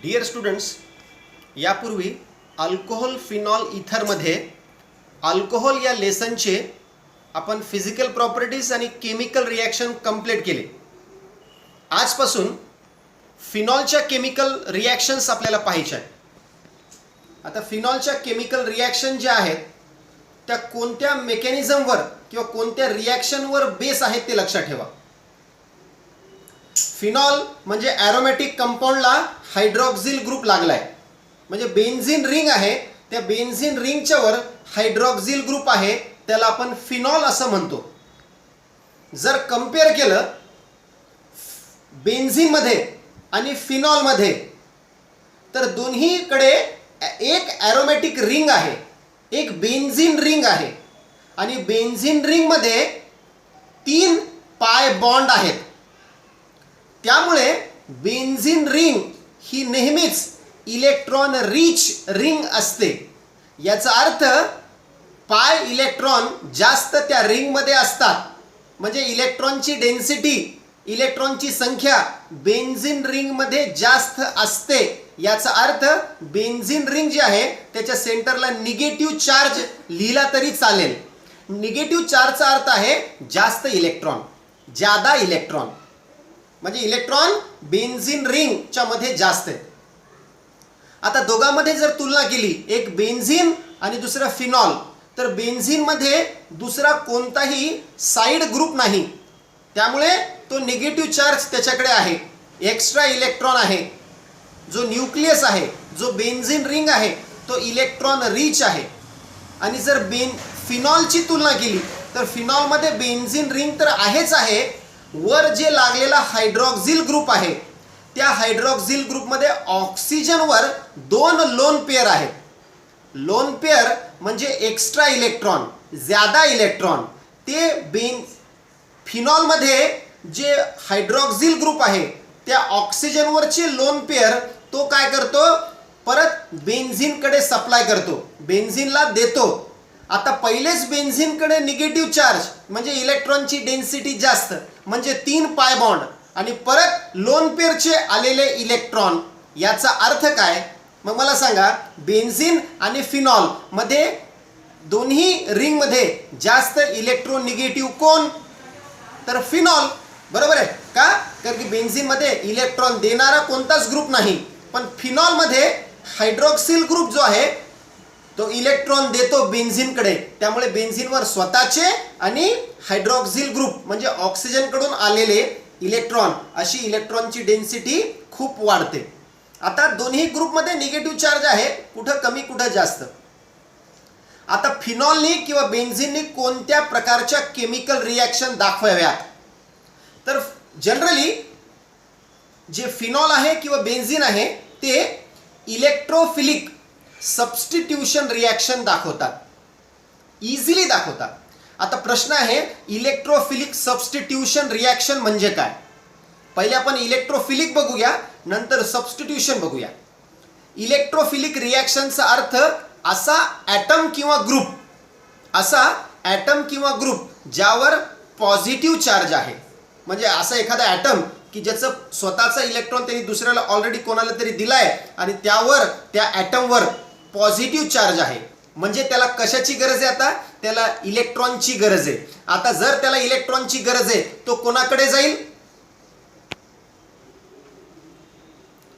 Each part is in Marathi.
डिअर स्टुडंट्स, यापूर्वी अल्कोहोल फिनॉल इथरमध्ये अल्कोहोल या लेसनचे आपण फिजिकल प्रॉपर्टीज आणि केमिकल रिॲक्शन कंप्लीट केले. आजपासून फिनॉलच्या केमिकल रिॲक्शन्स आपल्याला पाहायचे आहेत. आता फिनॉलच्या केमिकल रिॲक्शन ज्या आहेत त्या कोणत्या मेकॅनिझमवर किंवा कोणत्या रिॲक्शनवर बेस आहेत ते लक्षात ठेवा. फिनॉल म्हणजे ॲरोमॅटिक कंपाऊंडला हायड्रॉक्सिल ग्रुप लागलाय, म्हणजे बेन्झीन रिंग आहे, त्या बेन्झीन रिंगच्या वर हायड्रॉक्सिल ग्रुप आहे, त्याला आपण फिनॉल असं म्हणतो. जर कंपेअर केलं बेन्झीन मध्ये आणि फिनॉल मध्ये तर दोन्हीकडे एक ॲरोमॅटिक रिंग आहे, एक बेन्झीन रिंग आहे आणि बेन्झीन रिंग मध्ये 3 पाय बॉन्ड आहेत. त्यामुळे बेन्झीन रिंग ही नेहमीच इलेक्ट्रॉन रिच रिंग असते. याचा अर्थ पाय इलेक्ट्रॉन जास्त त्या रिंग मध्ये असतात, म्हणजे इलेक्ट्रॉनची डेन्सिटी, इलेक्ट्रॉनची संख्या बेन्झीन रिंग मध्ये जास्त असते. याचा अर्थ बेन्झीन रिंग जी आहे त्याच्या सेंटरला निगेटिव्ह चार्ज लिहिला तरी चालेल. निगेटिव्ह चार्जचा अर्थ आहे जास्त इलेक्ट्रॉन, ज्यादा इलेक्ट्रॉन, म्हणजे इलेक्ट्रॉन बेन्झीन रिंगच्या मध्ये जास्त आहेत. आता दोघांमध्ये जर तुलना केली, एक बेन्झीन आणि दुसरा फिनॉल, तर बेन्झीन मध्ये दुसरा कोणताही साइड ग्रुप नाही, त्यामुळे तो निगेटिव्ह चार्ज त्याच्याकडे आहे, एक्स्ट्रा इलेक्ट्रॉन आहे. जो न्यूक्लियस आहे, जो बेन्झीन रिंग आहे, तो इलेक्ट्रॉन रिच आहे. आणि जर फिनॉलची तुलना केली तर फिनॉलमध्ये बेन्झीन रिंग तर आहेच आहे, वर जे लागलेला हायड्रॉक्सिल ग्रुप आहे त्या हायड्रॉक्सिल ग्रुपमध्ये ऑक्सिजनवर 2 लोन पेअर आहेत. लोन पेअर म्हणजे एक्स्ट्रा इलेक्ट्रॉन, ज्यादा इलेक्ट्रॉन. ते फिनॉलमध्ये जे हायड्रॉक्सिल ग्रुप आहे त्या ऑक्सिजनवरचे लोन पेअर तो काय करतो, परत बेन्झीनकडे सप्लाय करतो, बेन्झीनला देतो. आता पहिलेच बेन्झीनकडे निगेटिव्ह चार्ज म्हणजे इलेक्ट्रॉनची डेन्सिटी जास्त, म्हणजे 3 पाय बॉन्ड, आणि परत लोन पेअरचे आलेले इलेक्ट्रॉन. याचा अर्थ काय, मग मला सांगा, बेन्झीन आणि फिनॉल मध्ये दोन्ही रिंग मध्ये जास्त इलेक्ट्रोनिगेटिव्ह कोण, तर फिनॉल. बरोबर आहे का? कारण की बेन्झीन मध्ये इलेक्ट्रॉन देणारा कोणताच ग्रुप नाही, पण फिनॉल मध्ये हायड्रॉक्सिल ग्रुप जो आहे तो इलेक्ट्रॉन देतो बेन्झीनकडे. त्यामुळे बेन्झीनवर स्वतःचे आणि हायड्रॉक्सिल ग्रुप म्हणजे ऑक्सिजन कडून आलेले इलेक्ट्रॉन, अशी इलेक्ट्रॉनची डेन्सिटी खूप वाढते. आता दोन्ही ग्रुपमध्ये निगेटिव्ह चार्ज आहे, कुठं कमी कुठं जास्त. आता फिनॉलनी किंवा बेन्झीननी कोणत्या प्रकारच्या केमिकल रिॲक्शन दाखवाव्यात, तर जनरली जे फिनॉल आहे किंवा बेन्झीन आहे ते इलेक्ट्रोफिलिक सबस्टिट्यूशन रिॲक्शन दाखवतात, इझिली दाखवतात. आता प्रश्न आहे, इलेक्ट्रोफिलिक सबस्टिट्यूशन रिॲक्शन म्हणजे काय? पहिले आपण इलेक्ट्रोफिलिक बघूया, नंतर सबस्टिट्यूशन बघूया. इलेक्ट्रोफिलिक रिॲक्शनचा अर्थ असा ॲटम किंवा ग्रुप, असा ॲटम किंवा ग्रुप ज्यावर पॉझिटिव्ह चार्ज आहे. म्हणजे असा एखादा ॲटम की ज्याचं स्वतःचा इलेक्ट्रॉन त्यांनी दुसऱ्याला ऑलरेडी कोणाला तरी दिलाय आणि त्यावर त्या ॲटमवर पॉझिटिव्ह चार्ज आहे, म्हणजे त्याला कशाची गरज आहे, आता त्याला इलेक्ट्रॉनची गरज आहे. आता जर त्याला इलेक्ट्रॉनची गरज आहे तो कोणाकडे जाईल,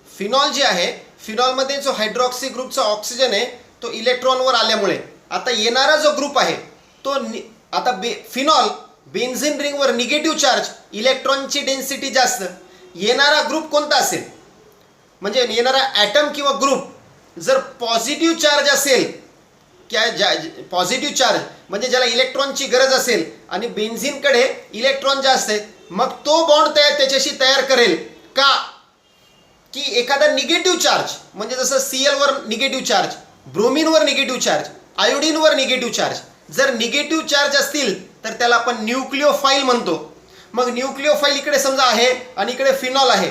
फिनॉल जे आहे, फिनॉलमध्ये जो हायड्रॉक्सी ग्रुपचा ऑक्सिजन आहे तो इलेक्ट्रॉनवर आल्यामुळे आता येणारा जो ग्रुप आहे तो आता फिनॉल बेन्झीन रिंगवर निगेटिव्ह चार्ज, इलेक्ट्रॉनची डेन्सिटी जास्त, येणारा ग्रुप कोणता असेल, म्हणजे येणारा ॲटम किंवा ग्रुप जर पॉझिटिव्ह चार्ज असेल, पॉझिटिव्ह चार्ज म्हणजे ज्याला इलेक्ट्रॉनची गरज असेल आणि बेन्झीनकडे इलेक्ट्रॉन जास्त आहेत, मग तो बॉन्ड त्याच्याशी तयार करेल का, की एखादा निगेटिव्ह चार्ज, म्हणजे जसं Cl वर निगेटिव्ह चार्ज, ब्रोमिनवर निगेटिव्ह चार्ज, आयोडीनवर निगेटिव्ह चार्ज. जर निगेटिव्ह चार्ज असतील तर त्याला आपण न्यूक्लिओफाईल म्हणतो. मग न्यूक्लिओफाईल इकडे समजा आहे आणि इकडे फिनॉल आहे.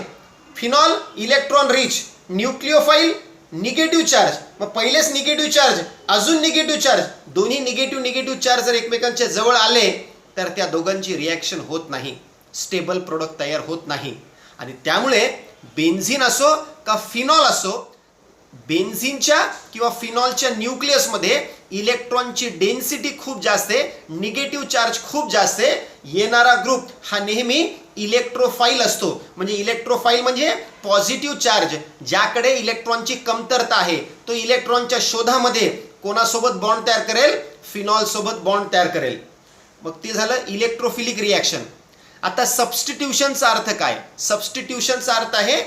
Phenol electron rich, nucleophile negative charge. मग पहिलेच निगेटिव्ह चार्ज, अजून निगेटिव्ह चार्ज, दोन्ही निगेटिव्ह चार्ज जर एकमेकांच्या जवळ आले तर त्या दोघांची रिॲक्शन होत नाही, स्टेबल प्रोडक्ट तयार होत नाही. आणि त्यामुळे बेन्झीन असो का फिनॉल असो, बेन्झीनच्या किंवा फिनॉलच्या न्यूक्लियसमध्ये इलेक्ट्रॉनची डेन्सिटी खूप जास्त आहे, निगेटिव्ह चार्ज खूप जास्त आहे, येणारा ग्रुप हा नेहमी इलेक्ट्रोफाईल असतो. म्हणजे इलेक्ट्रोफाईल म्हणजे पॉझिटिव्ह चार्ज, ज्याकडे इलेक्ट्रॉनची कमतरता आहे, तो इलेक्ट्रॉनच्या शोधामध्ये कोणासोबत बॉन्ड तयार करेल? फिनॉल सोबत बॉन्ड तयार करेल. मग ते झालं इलेक्ट्रोफिलिक रिॲक्शन. आता सबस्टिट्यूशनचा अर्थ काय? सबस्टिट्यूशनचा अर्थ आहे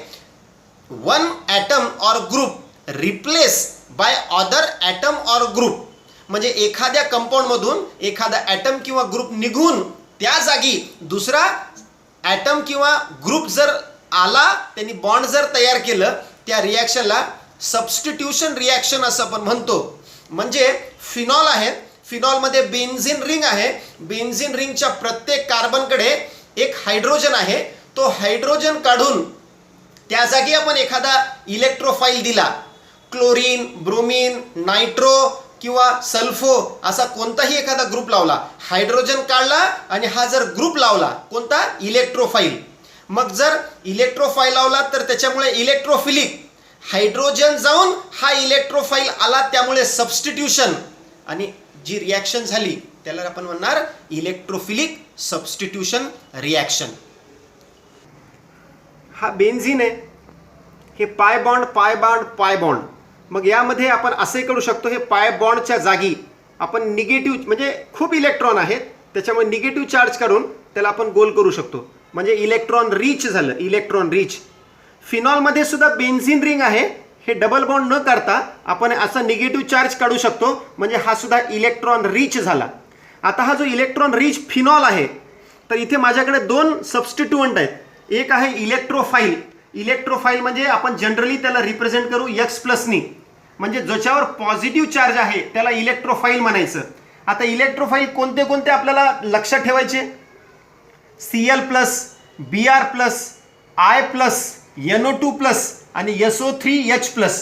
one atom or group replace by other atom or group. म्हणजे एखाद्या कंपाऊंडमधून एखादा ॲटम किंवा ग्रुप निघून त्या जागी दुसरा ॲटम किंवा ग्रुप जर आला, त्यांनी बॉन्ड जर तयार केलं, त्या रिॲक्शनला सबस्टिट्यूशन रिॲक्शन असं आपण म्हणतो. म्हणजे फिनॉल आहे, फिनॉलमध्ये बेन्झीन रिंग आहे, बेन्झीन रिंगच्या प्रत्येक कार्बनकडे एक हायड्रोजन आहे. तो हायड्रोजन काढून त्या जागी आपण एखादा इलेक्ट्रोफाईल दिला, क्लोरीन, ब्रोमीन, नायट्रो किंवा सल्फो असा कोणताही एखादा ग्रुप लावला, हायड्रोजन काढला आणि हा जर ग्रुप लावला कोणता? इलेक्ट्रोफाईल. मग जर इलेक्ट्रोफाईल लावला तर त्याच्यामुळे इलेक्ट्रोफिलिक, हायड्रोजन जाऊन हा इलेक्ट्रोफाईल आला, त्यामुळे सबस्टिट्यूशन, आणि जी रिॲक्शन झाली त्याला आपण म्हणणार इलेक्ट्रोफिलिक सबस्टिट्यूशन रिॲक्शन. हा बेन्झीन आहे, हे pi bond pi bond pi bond. मग यामध्ये आपण असे करू शकतो, हे पाय बॉन्डच्या जागी आपण निगेटिव्ह, म्हणजे खूप इलेक्ट्रॉन आहेत त्याच्यामुळे निगेटिव्ह चार्ज काढून त्याला आपण गोल करू शकतो. म्हणजे इलेक्ट्रॉन रिच झालं, इलेक्ट्रॉन रिच. फिनॉलमध्ये सुद्धा बेन्झीन रिंग आहे, हे डबल बॉन्ड न करता आपण असा निगेटिव्ह चार्ज काढू शकतो, म्हणजे हा सुद्धा इलेक्ट्रॉन रिच झाला. आता हा जो इलेक्ट्रॉन रिच फिनॉल आहे, तर इथे माझ्याकडे दोन सबस्टिट्युएंट आहेत. एक आहे इलेक्ट्रोफाईल. इलेक्ट्रोफाईल म्हणजे आपण जनरली त्याला रिप्रेझेंट करू एक्स प्लसनी, म्हणजे ज्याच्यावर पॉझिटिव्ह चार्ज आहे त्याला इलेक्ट्रोफाईल म्हणायचं. आता इलेक्ट्रोफाईल कोणते कोणते आपल्याला लक्षात ठेवायचे? Cl plus, Br plus, I plus, NO2 plus आणि SO3H प्लस.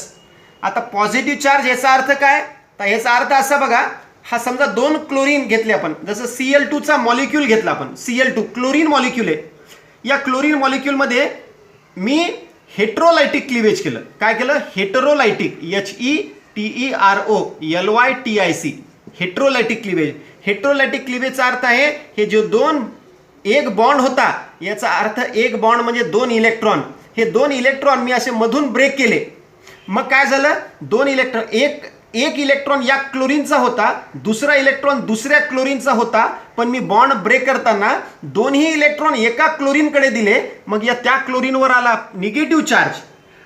आता पॉझिटिव्ह चार्ज याचा अर्थ काय? तर याचा अर्थ असा बघा, हा समजा दोन क्लोरीन घेतले आपण, जसं Cl2 चा मॉलिक्यूल घेतला आपण, Cl2 क्लोरीन मॉलिक्यूल आहे. या क्लोरीन मॉलिक्यूलमध्ये मी हेटेरोलायटिक क्लिवेज केलं. काय केलं? हेटेरोलायटिक, HETEROLYTIC, हेटेरोलायटिक क्लिवेज. हेटेरोलायटिक क्लिवेजचा अर्थ आहे हे जो दोन, एक बॉन्ड होता याचा अर्थ एक बॉन्ड म्हणजे दोन इलेक्ट्रॉन. हे दोन इलेक्ट्रॉन मी असे मधून ब्रेक केले. मग काय झालं? दोन इलेक्ट्रॉन, एक इलेक्ट्रॉन या क्लोरीनचा होता, दुसरा इलेक्ट्रॉन दुसऱ्या क्लोरीनचा होता, पण मी बॉन्ड ब्रेक करताना दोन्ही इलेक्ट्रॉन एका क्लोरीनकडे दिले. मग या त्या क्लोरीनवर आला निगेटिव्ह चार्ज,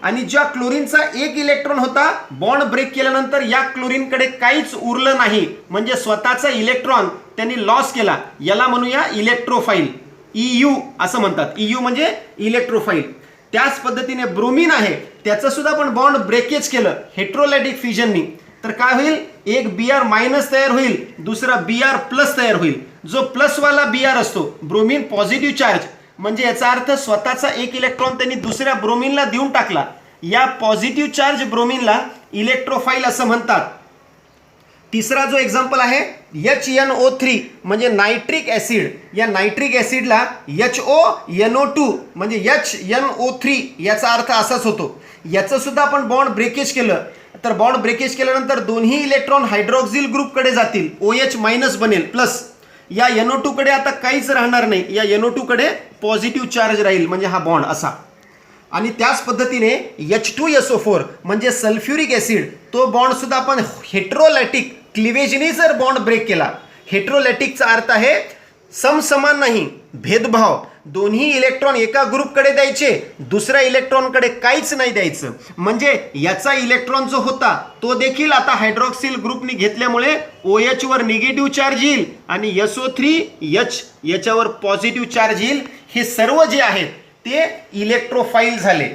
आणि ज्या क्लोरीनचा एक इलेक्ट्रॉन होता बॉन्ड ब्रेक केल्यानंतर या क्लोरीनकडे काहीच उरलं नाही, म्हणजे स्वतःचा इलेक्ट्रॉन त्यांनी लॉस केला. याला म्हणूया इलेक्ट्रोफाईल, EU असं म्हणतात. EU म्हणजे इलेक्ट्रोफाईल. त्याच पद्धतीने ब्रोमीन आहे, त्याचं सुद्धा आपण बॉन्ड ब्रेकेज केलं हेटेरोलायटिक फ्युजननी, तर काय होईल? एक Br मायनस तयार होईल, दुसरा Br प्लस तयार होईल. जो प्लसवाला Br असतो, ब्रोमीन पॉझिटिव्ह चार्ज, म्हणजे याचा अर्थ स्वतःचा एक इलेक्ट्रॉन त्यांनी दुसऱ्या ब्रोमीनला देऊन टाकला. या पॉझिटिव्ह चार्ज ब्रोमीनला इलेक्ट्रोफाईल असं म्हणतात. तिसरा जो एक्झाम्पल आहे HNO3 म्हणजे नायट्रिक ॲसिड. या नायट्रिक ॲसिडला HONO2 म्हणजे HNO3 याचा अर्थ असाच होतो. याचं सुद्धा आपण बॉन्ड ब्रेकेज केलं, तर बॉन्ड ब्रेकेज केल्यानंतर दोन्ही इलेक्ट्रॉन हायड्रॉक्सिल ग्रुपकडे जातील, OH मायनस बनेल प्लस. या NO2 कडे आता काहीच राहणार नाही, या NO2 कडे पॉझिटिव्ह चार्ज राहील, म्हणजे हा बॉन्ड असा. आणि त्याच पद्धतीने H2SO4 म्हणजे सल्फ्युरिक ॲसिड, तो बॉन्ड सुद्धा आपण हेटेरोलायटिक क्लिवेजने जर बॉन्ड ब्रेक केला. हेटेरोलायटिकचा अर्थ आहे समसमान नाही, भेदभाव. दोन्ही इलेक्ट्रॉन एका ग्रुपकडे द्यायचे, दुसऱ्या इलेक्ट्रॉनकडे काहीच नाही द्यायचं. म्हणजे याचा इलेक्ट्रॉन जो होता तो देखील आता हायड्रॉक्सिल ग्रुपने घेतल्यामुळे OH वर निगेटिव्ह चार्ज येईल आणि SO3H याच्यावर पॉझिटिव्ह चार्ज येईल. हे सर्व जे आहेत ते इलेक्ट्रोफाईल झाले.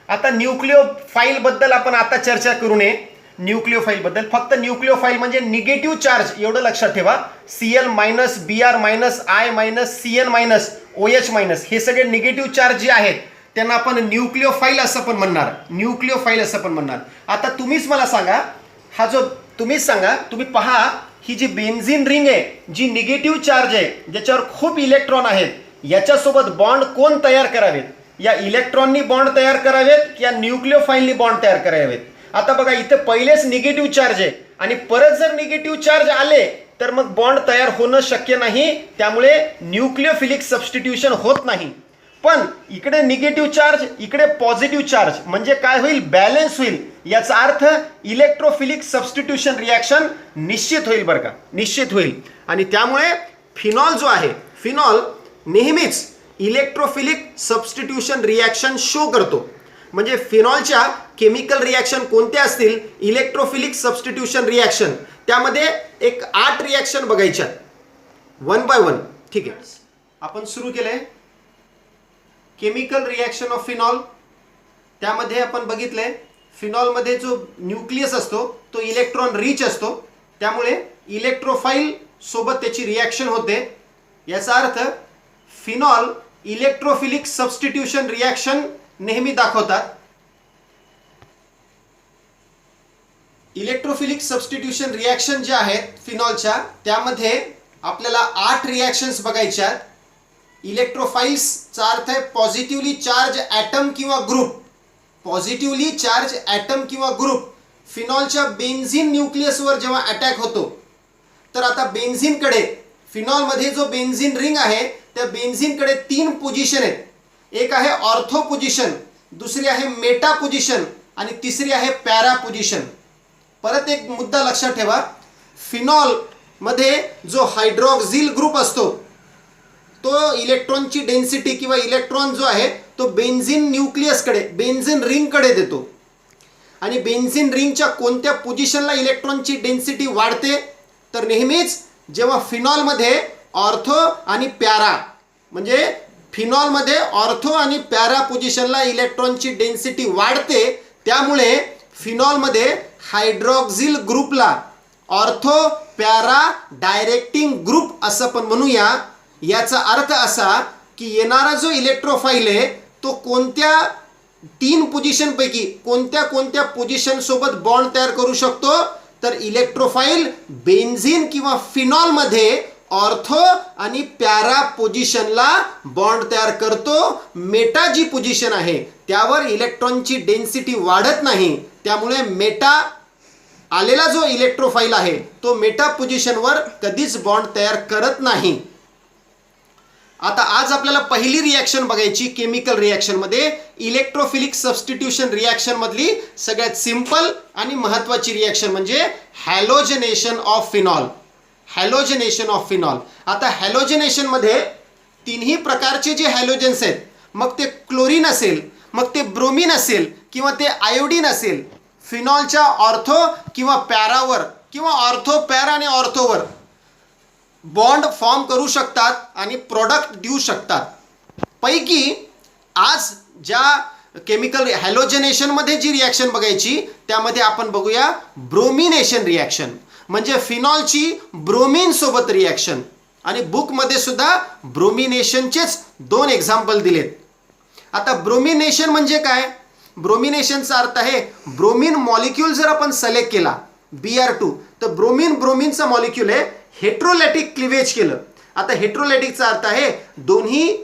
आता न्यूक्लिओफाईल बद्दल आपण आता चर्चा करू नये. न्यूक्लिओफाईल बद्दल फक्त न्यूक्लिओफाईल म्हणजे निगेटिव्ह चार्ज एवढं लक्षात ठेवा. Cl minus, Br minus, I minus, Cn minus, OH minus, हे सगळे निगेटिव्ह चार्ज जे आहेत त्यांना आपण न्यूक्लिओफाईल असं पण म्हणणार, न्यूक्लिओफाईल असं पण म्हणणार. आता तुम्हीच मला सांगा, हा जो तुम्हीच सांगा, तुम्ही पहा ही जी बेन्झीन रिंग आहे, जी निगेटिव्ह चार्ज आहे, ज्याच्यावर खूप इलेक्ट्रॉन आहेत, याच्यासोबत बॉन्ड कोण तयार करावेत? या इलेक्ट्रॉननी बॉन्ड तयार करावेत या न्यूक्लिओफाईलनी बॉन्ड तयार करावेत. आता बघा इथे पहिलेच निगेटिव्ह चार्ज आहे आणि परत जर निगेटिव्ह चार्ज आले तर मग बॉन्ड तयार होणं शक्य नाही, त्यामुळे न्यूक्लिओफिलिक सबस्टिट्यूशन होत नाही. पण इकडे निगेटिव्ह चार्ज इकडे पॉझिटिव्ह चार्ज म्हणजे काय होईल, बॅलन्स होईल. याचा अर्थ इलेक्ट्रोफिलिक सबस्टिट्यूशन रिॲक्शन निश्चित होईल बरं का, निश्चित होईल. आणि त्यामुळे फिनॉल जो आहे, फिनॉल नेहमीच इलेक्ट्रोफिलिक सबस्टिट्यूशन रिॲक्शन शो करतो. म्हणजे फिनॉलच्या केमिकल रिॲक्शन कोणत्या असतील, इलेक्ट्रोफिलिक सबस्टिट्यूशन रिॲक्शन, त्यामध्ये एक 8 रिॲक्शन बघायच्या 1 बाय 1. ठीक आहे, आपण सुरू केलंय केमिकल रिॲक्शन ऑफ फिनॉल. त्यामध्ये आपण बघितलंय फिनॉलमध्ये जो न्यूक्लियस असतो तो इलेक्ट्रॉन रिच असतो, त्यामुळे इलेक्ट्रोफाईल सोबत त्याची रिॲक्शन होते. याचा अर्थ फिनॉल इलेक्ट्रोफिलिक सबस्टिट्यूशन रिॲक्शन नेहमी दाखवतात. इलेक्ट्रोफिलिक सबस्टिट्यूशन रिॲक्शन जे आहेत फिनॉलच्या, त्यामध्ये आपल्याला 8 रिॲक्शन्स बघायच्या. इलेक्ट्रोफाईल्सचा अर्थ आहे पॉझिटिव्हली चार्ज ॲटम किंवा ग्रुप. पॉझिटिव्हली चार्ज ॲटम किंवा ग्रुप फिनॉलच्या बेन्झीन न्यूक्लियसवर जेव्हा अटॅक होतो, तर आता बेन्झीनकडे, फिनॉलमध्ये जो बेन्झीन रिंग आहे त्या बेन्झीनकडे 3 पोझिशन आहेत. एक आहे ऑर्थो पोझिशन, दुसरी आहे मेटा पोझिशन आणि तिसरी आहे पॅरा पोझिशन. परत एक मुद्दा लक्षात ठेवा, फिनॉलमध्ये जो हायड्रॉक्झिल ग्रुप असतो तो इलेक्ट्रॉनची डेन्सिटी किंवा इलेक्ट्रॉन जो आहे तो बेन्झीन न्यूक्लियसकडे, बेन्झीन रिंगकडे देतो. आणि बेन्झीन रिंगच्या कोणत्या पोझिशनला इलेक्ट्रॉनची डेन्सिटी वाढते, तर नेहमीच जेव्हा फिनॉलमध्ये ऑर्थो आणि पॅरा, म्हणजे फिनॉलमध्ये ऑर्थो आणि पॅरा पोझिशनला इलेक्ट्रॉनची डेन्सिटी वाढते, त्यामुळे फिनॉलमध्ये हायड्रॉक्झिल ग्रुपला ऑर्थो पॅरा डायरेक्टिंग ग्रुप असं पण म्हणूया. याचा अर्थ असा की येणारा जो इलेक्ट्रोफाईल आहे तो कोणत्या 3 पोझिशनपैकी कोणत्या पोझिशन सोबत बॉन्ड तयार करू शकतो, तर इलेक्ट्रोफाईल बेन्झीन किंवा फिनॉलमध्ये ऑर्थो आणि पॅरा पोझिशनला बॉन्ड तयार करतो. मेटा जी पोझिशन आहे त्यावर इलेक्ट्रॉनची डेन्सिटी वाढत नाही, त्यामुळे मेटा आलेला जो इलेक्ट्रोफाईल आहे तो मेटा पोझिशनवर कधीच बॉन्ड तयार करत नाही. आता आज आपल्याला पहिली रिॲक्शन बघायची केमिकल रिॲक्शनमध्ये, इलेक्ट्रोफिलिक सबस्टिट्यूशन रिॲक्शन मधली सगळ्यात सिंपल आणि महत्त्वाची रिॲक्शन म्हणजे halogenation of phenol. Halogenation of phenol. आता हॅलोजनेशनमध्ये 3ही प्रकारचे जे हॅलोजन्स आहेत, मग ते क्लोरीन असेल, मग ते ब्रोमीन असेल किंवा ते आयोडीन असेल, फिनॉलच्या ऑर्थो किंवा पॅरावर किंवा ऑर्थो पॅरा आणि ऑर्थोवर बॉन्ड फॉर्म करू शकतात आणि प्रोडक्ट देऊ शकतात. पैकी आज ज्या केमिकल हॅलोजनेशनमध्ये जी रिॲक्शन बघायची त्यामध्ये आपण बघूया ब्रोमिनेशन रिॲक्शन, म्हणजे फिनॉलची ब्रोमीन सोबत रिॲक्शन. आणि बुकमध्ये सुद्धा ब्रोमिनेशनचेच 2 एक्झाम्पल दिलेत. आता ब्रोमिनेशन म्हणजे काय, ब्रोमिनेशनचा अर्थ आहे ब्रोमीन मॉलिक्यूल जर आपण सिलेक्ट केला Br2, तर ब्रोमीनचा मॉलिक्यूल आहे हेट्रोलॅटिक क्लिवेज केलं. आता हेट्रोलॅटिकचा अर्थ आहे दोन्ही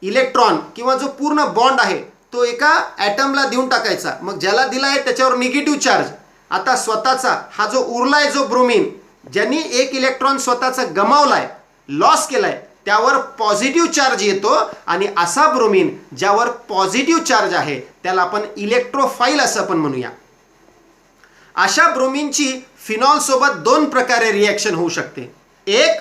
इलेक्ट्रॉन किंवा जो पूर्ण बॉन्ड आहे तो एका ॲटमला देऊन टाकायचा, मग ज्याला दिला आहे त्याच्यावर निगेटिव्ह चार्ज. आता स्वतःचा हा जो उरला आहे जो ब्रोमीन, ज्यांनी एक इलेक्ट्रॉन स्वतःचा गमावलाय, लॉस केलाय, त्यावर पॉझिटिव्ह चार्ज येतो. आणि असा ब्रोमीन ज्यावर पॉझिटिव्ह चार्ज आहे त्याला आपण इलेक्ट्रोफाईल असं पण म्हणूया. अशा ब्रोमीनची फिनॉल सोबत 2 प्रकारे रिॲक्शन होऊ शकते. एक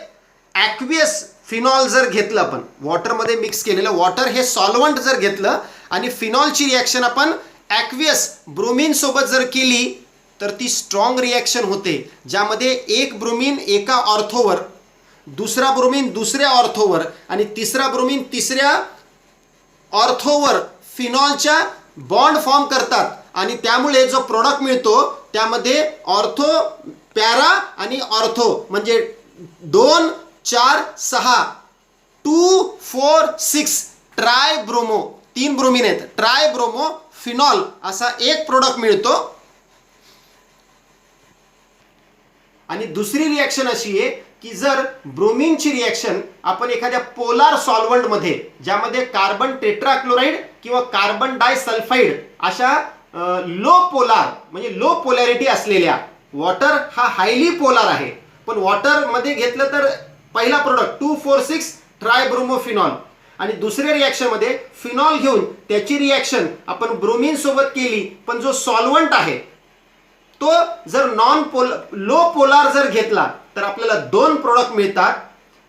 ॲक्वियस फिनॉल जर घेतलं आपण, वॉटरमध्ये मिक्स केलेलं वॉटर हे सॉल्वंट जर घेतलं आणि फिनॉलची रिॲक्शन आपण ॲक्वियस ब्रोमीन सोबत जर केली तर ती स्ट्रॉंग रिॲक्शन होते, ज्यामध्ये एक ब्रोमीन एका ऑर्थोवर, दुसरा ब्रोमीन दुसऱ्या ऑर्थोवर आणि तिसरा ब्रोमीन तिसऱ्या ऑर्थोवर फिनॉलच्या बॉन्ड फॉर्म करतात. आणि त्यामुळे जो प्रोडक्ट मिळतो त्यामध्ये ऑर्थो पॅरा आणि ऑर्थो म्हणजे 2, 4, 6, 2, 4, 6 ट्राय ब्रोमो, 3 ब्रोमीन आहेत, ट्राय ब्रोमो फिनॉल असा एक प्रोडक्ट मिळतो. आणि दुसरी रिॲक्शन अशी आहे की जर ब्रोमीनची रिॲक्शन आपण एखाद्या पोलार सॉल्व्हंटमध्ये, ज्यामध्ये कार्बन टेट्राक्लोराईड किंवा कार्बन डायसल्फाईड अशा लो पोलार म्हणजे लो पोलॅरिटी असलेल्या, वॉटर हा हायली पोलार आहे, पण वॉटरमध्ये घेतलं तर पहिला प्रोडक्ट 2,4,6 ट्रायब्रोमोफिनॉल आणि दुसऱ्या रिॲक्शनमध्ये फिनॉल घेऊन त्याची रिॲक्शन आपण ब्रोमीन सोबत केली, पण जो सॉल्व्हंट आहे तो जर लो पोलार जर घेतला तर आपल्याला दोन प्रोडक्ट मिळतात,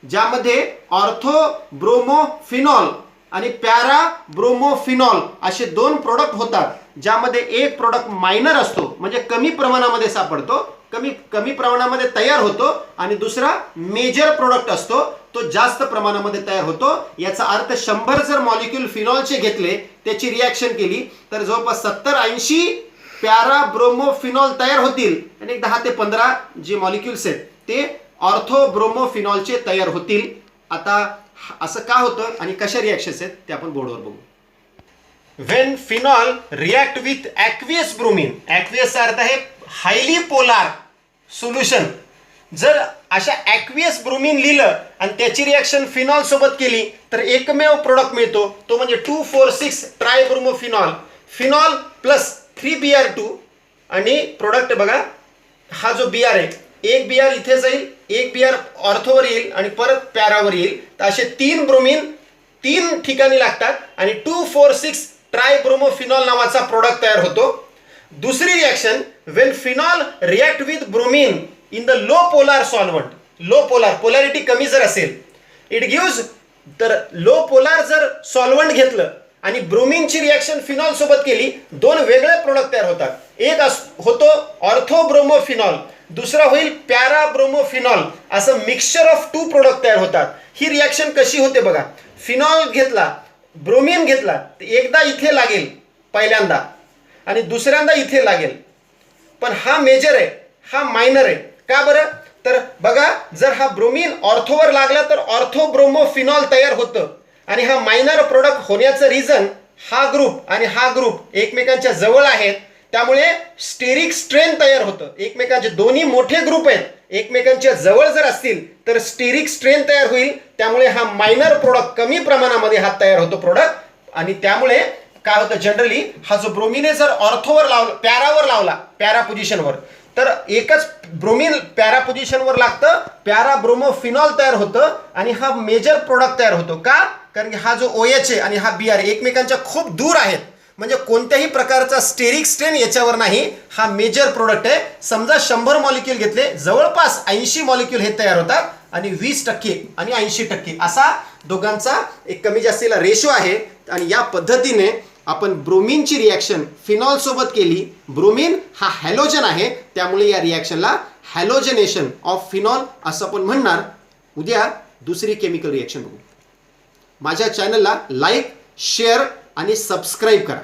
ज्यामध्ये ऑर्थो ब्रोमोफिनॉल आणि पॅरा ब्रोमोफिनॉल असे दोन प्रोडक्ट होतात, ज्यामध्ये एक प्रोडक्ट मायनर असतो म्हणजे कमी प्रमाणामध्ये सापडतो, कमी प्रमाणामध्ये तयार होतो, आणि दुसरा मेजर प्रोडक्ट असतो तो जास्त प्रमाणामध्ये तयार होतो. याचा अर्थ 100 जर मॉलिक्यूल फिनॉलचे घेतले, त्याची रिॲक्शन केली तर जवळपास 70-80 पॅरा ब्रोमोफिनॉल तयार होतील आणि 10 ते 15 जे मॉलिक्युल्स आहेत ते ऑर्थो ब्रोमोफिनॉलचे तयार होतील. आता असं का होतं आणि कशा रिॲक्शन्स आहेत ते आपण बोर्डवर बघू. When phenol react with aqueous bromine, ॲक्वियसचा अर्थ आहे हायली पोलार सोल्युशन. जर अशा ॲक्वियस ब्रोमीन लिहिलं आणि त्याची रिॲक्शन फिनॉल सोबत केली तर एकमेव प्रोडक्ट मिळतो, तो म्हणजे 2,4,6 ट्रायब्रोमोफिनॉल, फिनॉल प्लस 3Br2 आणि प्रोडक्ट बघा हा जो Br आहे, एक Br इथे जाईल, एक Br ऑर्थोवर येईल आणि परत पॅरावर येईल, तर असे 3 ब्रोमीन 3 ठिकाणी लागतात आणि 2,4,6 ट्रायब्रोमोफिनॉल नावाचा प्रोडक्ट तयार होतो. दुसरी reaction, when phenol react with bromine in the low polar solvent, low polar polarity कमी जर असेल, इट गिव्स, तर लो पोलार जर सॉल्व्हंट घेतलं आणि ब्रोमीनची रिॲक्शन फिनॉल सोबत केली, दोन वेगळे प्रोडक्ट तयार होतात. एक होतो ऑर्थोब्रोमोफिनॉल, दुसरा होईल पॅराब्रोमोफिनॉल. असं मिक्सचर ऑफ 2 प्रोडक्ट तयार होतात. ही रिॲक्शन कशी होते बघा, फिनॉल घेतला, ब्रोमीन घेतला, एकदा इथे लागेल पहिल्यांदा आणि दुसऱ्यांदा इथे लागेल, पण हा मेजर आहे, हा मायनर आहे. का बरं? तर बघा, जर हा ब्रोमीन ऑर्थोवर लागला तर ऑर्थोब्रोमोफिनॉल तयार होतं आणि हा मायनर प्रोडक्ट होण्याचं रिझन, हा ग्रुप आणि हा ग्रुप एकमेकांच्या जवळ आहेत, त्यामुळे स्टेरिक स्ट्रेन तयार होतं. एकमेकांचे दोन्ही मोठे ग्रुप आहेत, एकमेकांच्या जवळ जर असतील तर स्टेरिक स्ट्रेन तयार होईल, त्यामुळे हा मायनर प्रोडक्ट कमी प्रमाणामध्ये हा तयार होतो प्रोडक्ट. आणि त्यामुळे काय होतं, जनरली हा जो ब्रोमीन जर ऑर्थोवर लावला, पॅरावर लावला, पॅरा पोझिशनवर, तर एकच ब्रोमीन पॅरा पोझिशनवर लागतं, पॅरा ब्रोमोफिनॉल तयार होतं आणि हा मेजर प्रोडक्ट तयार होतो. का? कारण की हा जो OH आहे आणि हा Br एकमेकांच्या खूप दूर आहेत, म्हणजे कोणत्याही प्रकारचा स्टेरिक स्ट्रेन याच्यावर नाही, हा मेजर प्रोडक्ट आहे. समजा 100 मॉलिक्यूल घेतले, जवळपास 80 मॉलिक्यूल हे तयार होतात आणि 20% आणि 80% असा दोघांचा एक कमी जास्तीला रेशो आहे. आणि या पद्धतीने आपण ब्रोमीनची रिॲक्शन फिनॉल सोबत केली. ब्रोमीन हा हॅलोजन आहे, त्यामुळे या रिॲक्शनला हॅलोजनेशन ऑफ फिनॉल असं आपण म्हणणार. उद्या दुसरी केमिकल रिॲक्शन बघू. माझ्या चॅनलला लाईक, शेअर आणि सबस्क्राईब करा.